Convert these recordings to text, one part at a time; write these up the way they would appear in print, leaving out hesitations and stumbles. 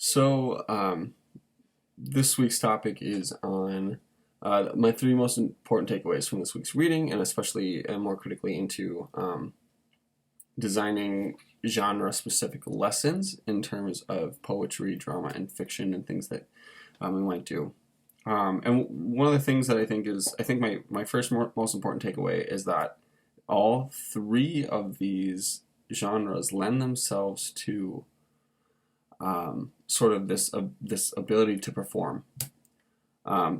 So, this week's topic is on my three most important takeaways from this week's reading, and especially and more critically into designing genre-specific lessons in terms of poetry, drama, and fiction, and things that we might do. And one of the things that I think my first most important takeaway is that all three of these genres lend themselves to sort of this ability to perform.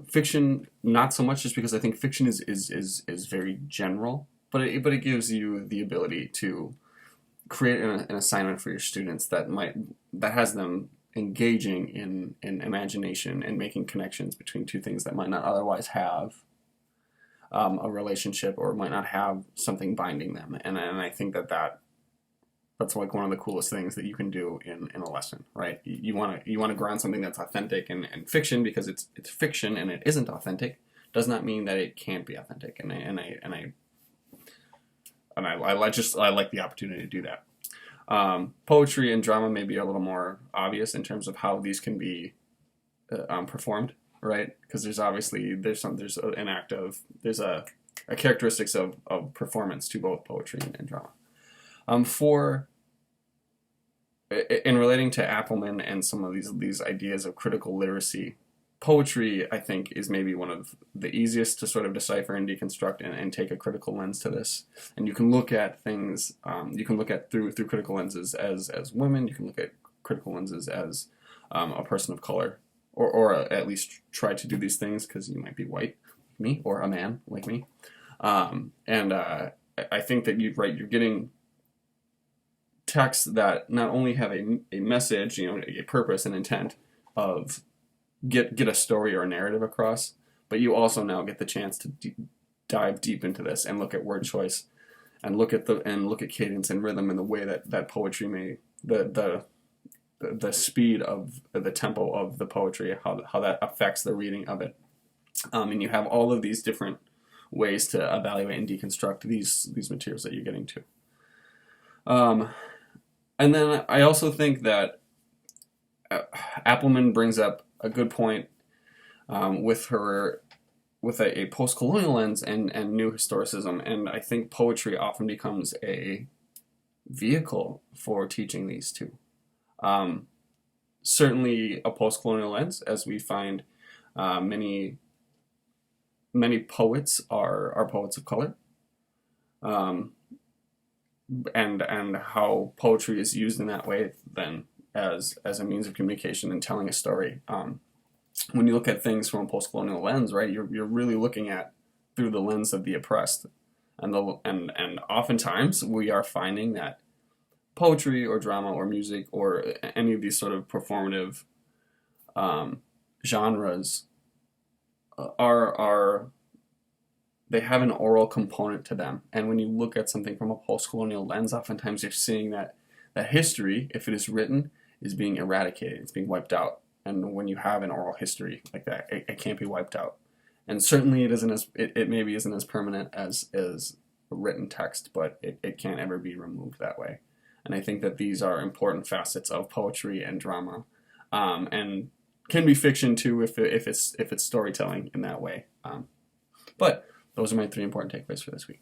Fiction, not so much, just because I think fiction is very general, but it gives you the ability to create an assignment for your students that has them engaging in imagination and making connections between two things that might not otherwise have a relationship, or might not have something binding them. And I think that's like one of the coolest things that you can do in a lesson, right? You want to ground something that's authentic, and fiction, because it's fiction and it isn't authentic, does not mean that it can't be authentic. And I like the opportunity to do that. Poetry and drama may be a little more obvious in terms of how these can be performed, right? Because there's a characteristics of performance to both poetry and drama. In relating to Appelman and some of these ideas of critical literacy, poetry, I think, is maybe one of the easiest to sort of decipher and deconstruct and take a critical lens to this. And you can look at things, you can look at through critical lenses as women, you can look at critical lenses as a person of color, or at least try to do these things, because you might be white, like me, or a man, like me. I think that you're getting texts that not only have a message, a purpose and intent of get a story or a narrative across, but you also now get the chance to dive deep into this and look at word choice, and look at cadence and rhythm, and the way that poetry may the speed of the tempo of the poetry, how that affects the reading of it. And you have all of these different ways to evaluate and deconstruct these materials that you're getting to. And then I also think that Appelman brings up a good point with a post-colonial lens and new historicism, and I think poetry often becomes a vehicle for teaching these two. Certainly a post-colonial lens, as we find many poets are poets of color. And how poetry is used in that way then as a means of communication and telling a story. When you look at things from a post-colonial lens, right, you're really looking at through the lens of the oppressed, and oftentimes we are finding that poetry or drama or music or any of these sort of performative genres they have an oral component to them. And when you look at something from a post-colonial lens, oftentimes you're seeing that history, if it is written, is being eradicated. It's being wiped out. And when you have an oral history like that, it can't be wiped out. And certainly it maybe isn't as permanent as a written text, but it can't ever be removed that way. And I think that these are important facets of poetry and drama, and can be fiction too if it's storytelling in that way. But those are my three important takeaways for this week.